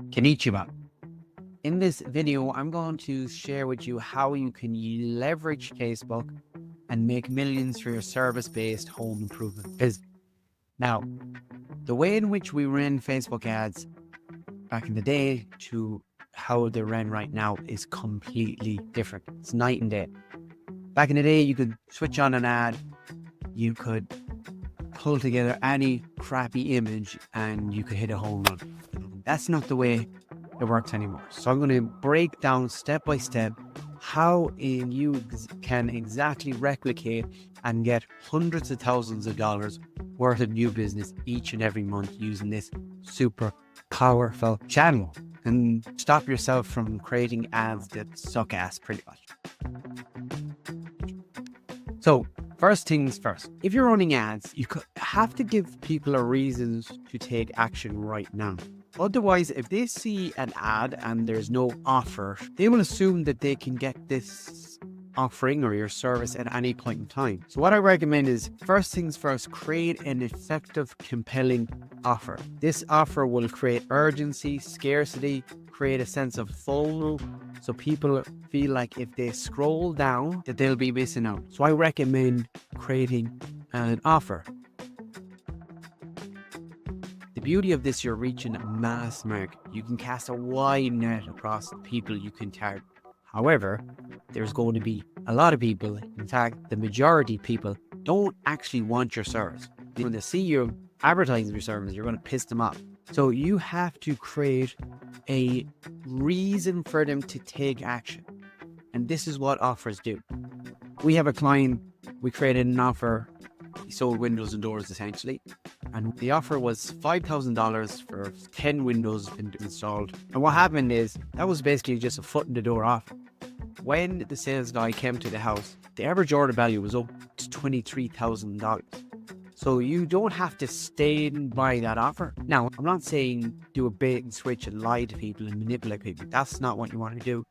Konnichiwa. In this video, I'm going to share with you how you can leverage Facebook and make millions for your service-based home improvement business. Now, the way in which we ran Facebook ads back in the day to how they ran right now is completely different. It's night and day. Back in the day, you could switch on an ad, you could pull together any crappy image and you could hit a home run. That's not the way it works anymore. So I'm going to break down step by step how you can exactly replicate and get hundreds of thousands of dollars worth of new business each and every month using this super powerful channel, and stop yourself from creating ads that suck ass pretty much. So first things first, if you're running ads, you have to give people a reason to take action right now. Otherwise, if they see an ad and there's no offer, they will assume that they can get this offering or your service at any point in time. So what I recommend is, first things first, create an effective, compelling offer. This offer will create urgency, scarcity, create a sense of FOMO, so people feel like if they scroll down that they'll be missing out. So I recommend creating an offer. The beauty of this, you're reaching a mass market. You can cast a wide net across the people you can target. However, there's going to be a lot of people, in fact, the majority of people don't actually want your service. When they see you advertising your service, you're going to piss them off. So you have to create a reason for them to take action. And this is what offers do. We have a client, we created an offer. He sold windows and doors essentially. And the offer was $5,000 for 10 windows installed. And what happened is, that was basically just a foot in the door offer. When the sales guy came to the house, the average order value was up to $23,000. So you don't have to stand by that offer. Now, I'm not saying do a bait and switch and lie to people and manipulate people. That's not what you want to do.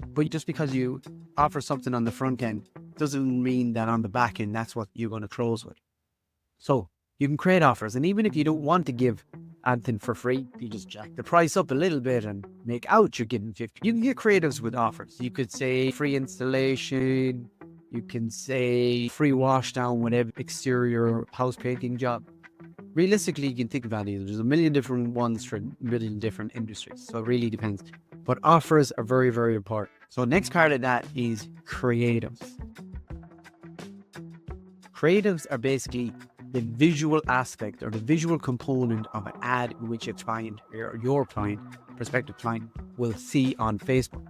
But just because you offer something on the front end doesn't mean that on the back end, that's what you're going to close with. So you can create offers. And even if you don't want to give anything for free, you just jack the price up a little bit and make out you're getting 50. You can get creatives with offers. You could say free installation. You can say free wash down whatever exterior house painting job. Realistically, you can think about it. There's a million different ones for a million different industries. So it really depends. But offers are very, very important. So next part of that is creatives. Creatives are basically the visual aspect or the visual component of an ad in which a client or your client, prospective client, will see on Facebook.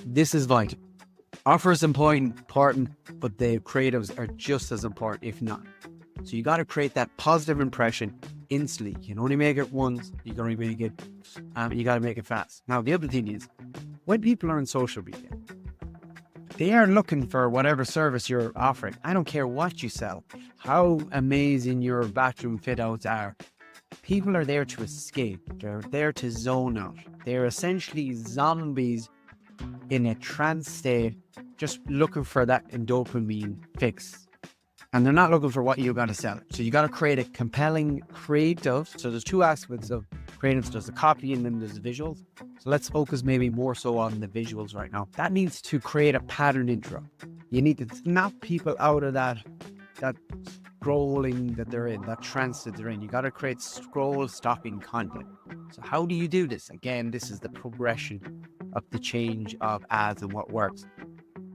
This is vital. Offers important, but the creatives are just as important, if not. So you got to create that positive impression instantly. You can only make it once. You got to make it. You got to make it fast. Now the other thing is, when people are on social media, they are looking for whatever service you're offering. I don't care what you sell, how amazing your bathroom fit outs are. People are there to escape. They're there to zone out. They're essentially zombies in a trance state, just looking for that dopamine fix. And they're not looking for what you got to sell. So you got to create a compelling creative. So there's two aspects of creatives. There's the copy and then there's the visuals. So let's focus maybe more so on the visuals right now. That needs to create a pattern intro. You need to snap people out of that scrolling that they're in, that trance that they're in. You got to create scroll stopping content. So how do you do this? Again, this is the progression of the change of ads and what works.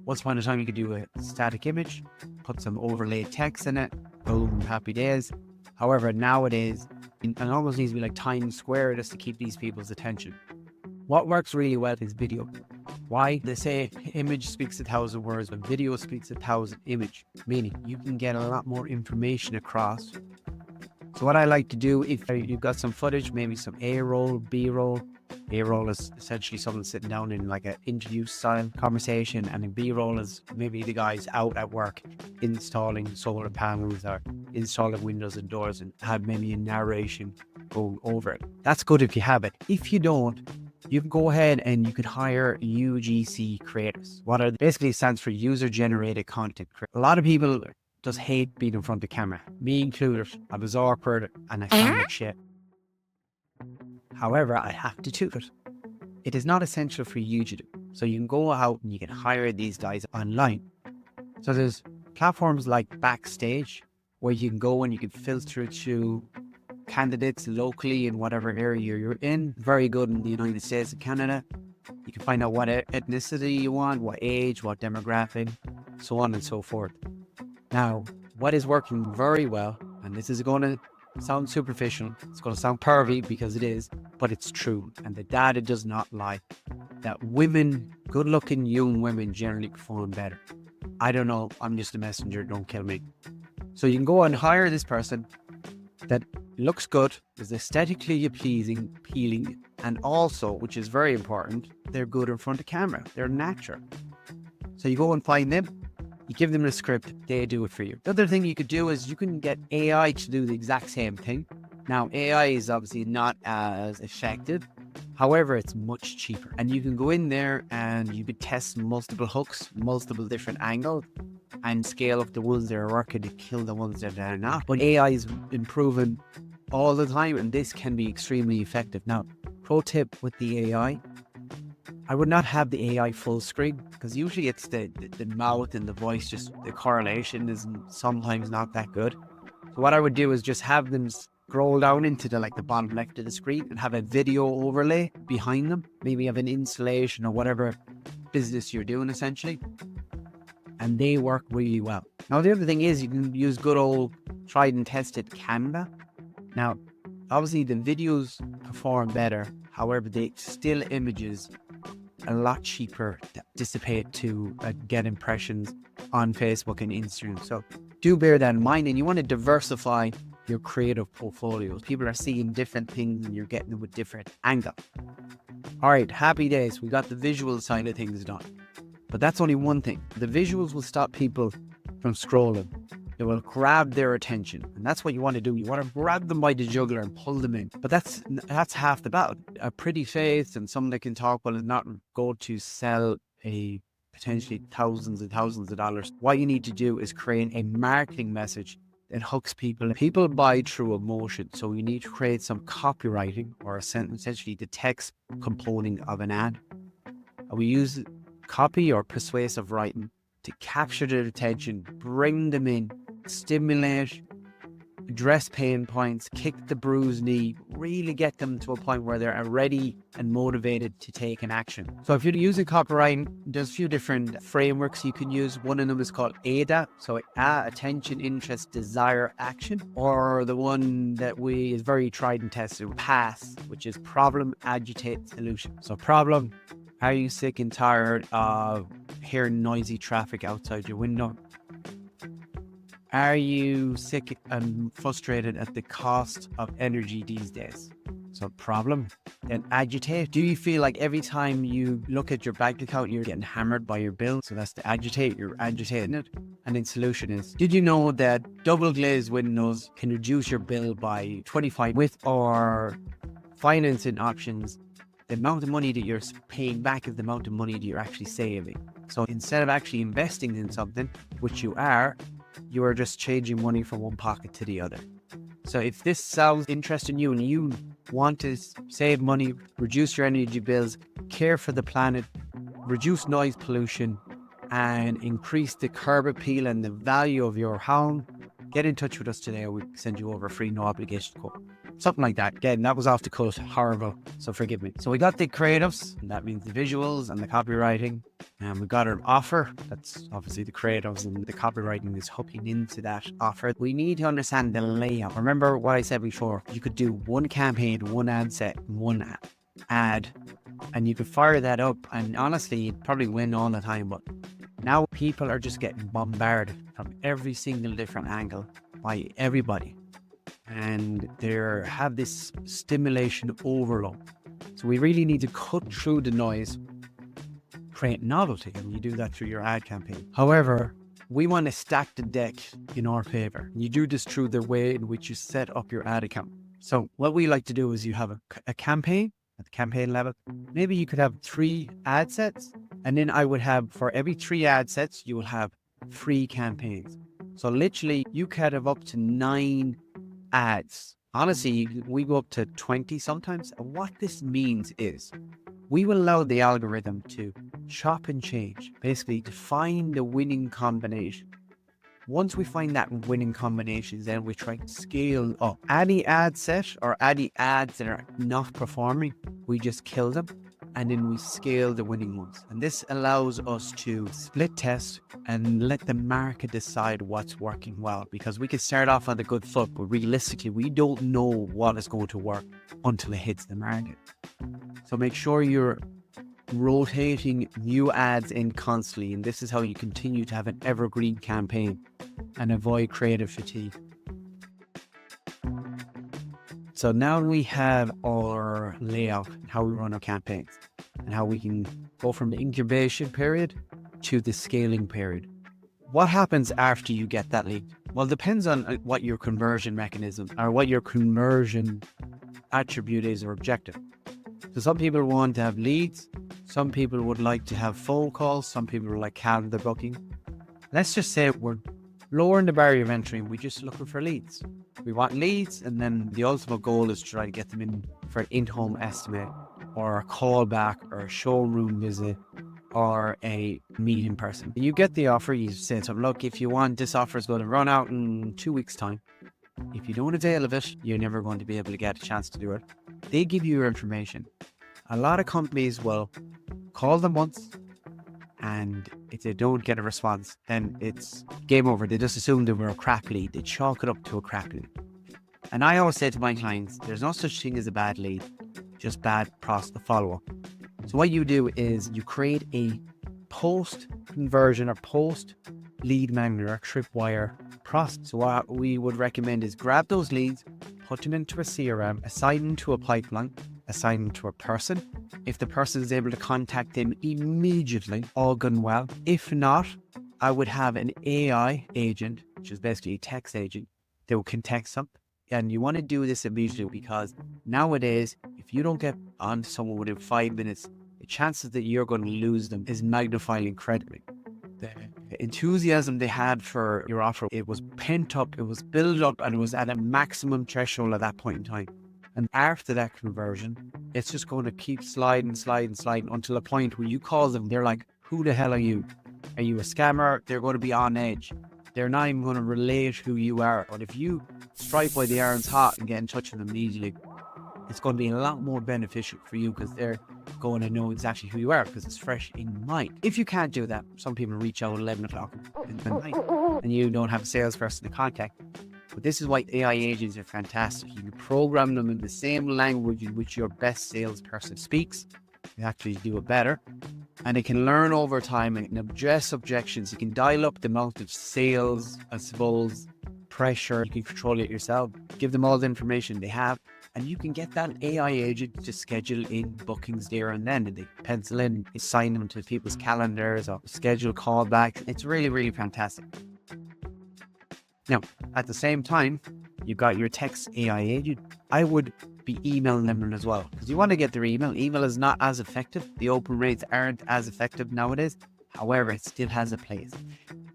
Once upon a time, you could do a static image, put some overlay text in it, boom, happy days. However, nowadays, it almost needs to be like Times Square just to keep these people's attention. What works really well is video. Why? They say image speaks 1,000 words, but video speaks 1,000 image, meaning you can get a lot more information across. So what I like to do, if you've got some footage, maybe some A-roll, B-roll. A-roll is essentially someone sitting down in like an interview style conversation, and a B-roll is maybe the guys out at work installing solar panels or installing windows and doors and have maybe a narration going over it. That's good if you have it. If you don't, you can go ahead and you could hire UGC creators. Basically stands for user generated content. A lot of people just hate being in front of the camera. Me included. I was awkward and I sound like shit. However, I have to do it. It is not essential for you to do. So you can go out and you can hire these guys online. So there's platforms like Backstage where you can go and you can filter through candidates locally in whatever area you're in. Very good in the United States and Canada. You can find out what ethnicity you want, what age, what demographic, so on and so forth. Now, what is working very well, and this is going to sound superficial, it's going to sound pervy because it is, but it's true. And the data does not lie. That women, good looking young women generally perform better. I don't know, I'm just a messenger, don't kill me. So you can go and hire this person that looks good, is aesthetically appealing, and also, which is very important, they're good in front of camera. They're natural. So you go and find them, you give them a script, they do it for you. The other thing you could do is you can get AI to do the exact same thing. Now, AI is obviously not as effective. However, it's much cheaper. And you can go in there and you could test multiple hooks, multiple different angles, and scale up the ones that are working to kill the ones that are not. But AI is improving all the time, and this can be extremely effective. Now, pro tip with the AI, I would not have the AI full screen because usually it's the mouth and the voice, just the correlation is sometimes not that good. So what I would do is just have them scroll down into the bottom left of the screen and have a video overlay behind them. Maybe have an installation or whatever business you're doing essentially. And they work really well. Now, the other thing is you can use good old tried and tested Canva. Now, obviously the videos perform better. However, they still images a lot cheaper to dissipate to get impressions on Facebook and Instagram. So do bear that in mind, and you want to diversify your creative portfolios. People are seeing different things and you're getting them with different angles. All right, happy days. We got the visual side of things done. But that's only one thing. The visuals will stop people from scrolling. It will grab their attention. And that's what you want to do. You want to grab them by the jugular and pull them in. But that's half the battle. A pretty face and someone that can talk will not go to sell a potentially thousands and thousands of dollars. What you need to do is create a marketing message that hooks people. People buy through emotion. So you need to create some copywriting or essentially the text component of an ad. And we use copy or persuasive writing to capture their attention, bring them in, stimulate, address pain points, kick the bruised knee, really get them to a point where they're ready and motivated to take an action. So if you're using copywriting, there's a few different frameworks you can use. One of them is called ADA, so attention, interest, desire, action, or the one that is very tried and tested, PASS, which is problem, agitate, solution. So problem: are you sick and tired of hearing noisy traffic outside your window? Are you sick and frustrated at the cost of energy these days? So problem. Then agitate. Do you feel like every time you look at your bank account, you're getting hammered by your bill? So that's the agitate. You're agitating it. And then solution is, did you know that double glazed windows can reduce your bill by 25 with or financing options? The amount of money that you're paying back is the amount of money that you're actually saving. So instead of actually investing in something, which you are just changing money from one pocket to the other. So if this sounds interesting to you and you want to save money, reduce your energy bills, care for the planet, reduce noise pollution, and increase the curb appeal and the value of your home, get in touch with us today. We'll send you over a free no obligation quote. Something like that. Again, that was off the cuff, horrible, so forgive me. So we got the creatives, and that means the visuals and the copywriting. And we got our offer, that's obviously the creatives, and the copywriting is hooking into that offer. We need to understand the layout. Remember what I said before, you could do one campaign, one ad set, one ad, and you could fire that up, and honestly, you'd probably win all the time. But now people are just getting bombarded from every single different angle by everybody. And they have this stimulation overload. So we really need to cut through the noise, create novelty, and you do that through your ad campaign. However, we want to stack the deck in our favor. You do this through the way in which you set up your ad account. So what we like to do is you have a campaign at the campaign level. Maybe you could have 3 ad sets, and then I would have, for every 3 ad sets, you will have 3 campaigns. So literally you could have up to 9 ads Honestly, we go up to 20 sometimes. And what this means is we will allow the algorithm to chop and change, basically to find the winning combination. Once we find that winning combinations, then we try to scale up. Any ad set or any ads that are not performing, we just kill them and then we scale the winning ones. And this allows us to split test and let the market decide what's working well, because we can start off on the good foot, but realistically, we don't know what is going to work until it hits the market. So make sure you're rotating new ads in constantly, and this is how you continue to have an evergreen campaign and avoid creative fatigue. So now we have our layout, how we run our campaigns, and how we can go from the incubation period to the scaling period. What happens after you get that lead? Well, it depends on what your conversion mechanism or what your conversion attribute is or objective. So some people want to have leads, some people would like to have phone calls, some people would like calendar booking. Let's just say we're lowering the barrier of entry and we're just looking for leads. We want leads, and then the ultimate goal is to try to get them in for an in-home estimate or a callback or a showroom visit or a meet in person. You get the offer, you say to them, look, if you want, this offer is going to run out in 2 weeks' time. If you don't avail of it, you're never going to be able to get a chance to do it. They give you your information. A lot of companies will call them once, and if they don't get a response, then it's game over. They just assume they were a crap lead. They chalk it up to a crap lead. And I always say to my clients, there's no such thing as a bad lead, just bad follow-up. So what you do is you create a post-conversion or post-lead magnet or tripwire process. So what we would recommend is grab those leads, put them into a CRM, assign them to a pipeline, assign them to a person. If the person is able to contact them immediately, all gone well. If not, I would have an AI agent, which is basically a text agent, that can text them. And you want to do this immediately, because nowadays, if you don't get on to someone within 5 minutes, the chances that you're going to lose them is magnified incredibly. The enthusiasm they had for your offer, it was pent up, it was built up, and it was at a maximum threshold at that point in time. And after that conversion, it's just going to keep sliding until a point where you call them, they're like, who the hell are you? Are you a scammer? They're going to be on edge. They're not even going to relate who you are. But if you strike while the iron's hot and get in touch with them immediately, it's going to be a lot more beneficial for you, because they're going to know exactly who you are because it's fresh in mind. If you can't do that, some people reach out at 11 o'clock in the night and you don't have a salesperson to contact. But this is why AI agents are fantastic. You can program them in the same language in which your best salesperson speaks. You actually do it better. And it can learn over time and address objections. You can dial up the amount of sales, I suppose, pressure. You can control it yourself. Give them all the information they have. And you can get that AI agent to schedule in bookings there and then. And they pencil in, assign them to people's calendars or schedule callbacks. It's really, really fantastic. Now, at the same time, you've got your text AI agent. I would be emailing them as well, because you want to get their email. Email is not as effective. The open rates aren't as effective nowadays. However, it still has a place.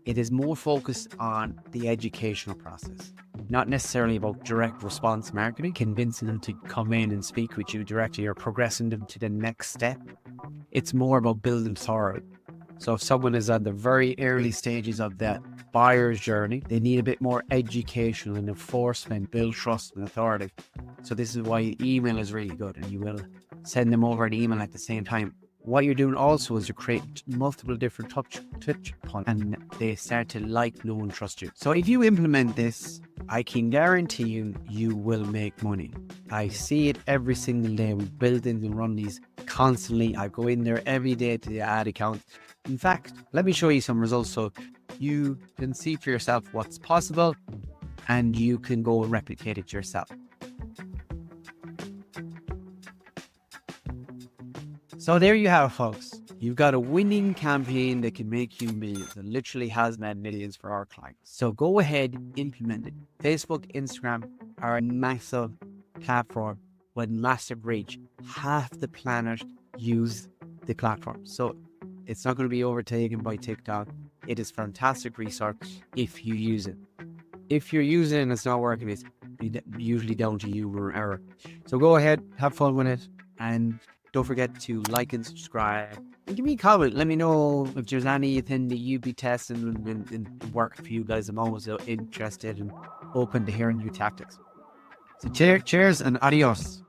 It is more focused on the educational process, not necessarily about direct response marketing, convincing them to come in and speak with you directly or progressing them to the next step. It's more about building authority. So if someone is at the very early stages of that buyer's journey, they need a bit more education and enforcement, build trust and authority. So this is why email is really good, and you will send them over an email at the same time. What you're doing also is you create multiple different touch points, and they start to like, know and trust you. So if you implement this, I can guarantee you, you will make money. I see it every single day. We build and run these constantly. I go in there every day to the ad account. In fact, let me show you some results so you can see for yourself what's possible and you can go and replicate it yourself. So there you have it, folks. You've got a winning campaign that can make you millions, and literally has made millions for our clients. So go ahead, implement it. Facebook, Instagram are a massive platform with massive reach. Half the planet use the platform. So it's not going to be overtaken by TikTok. It is fantastic research if you use it. If you're using it and it's not working, it's usually down to human error. So go ahead, have fun with it, and don't forget to like and subscribe. And give me a comment. Let me know if there's anything that you'd be testing and work for you guys. I'm always interested and open to hearing new tactics. So cheers and adios.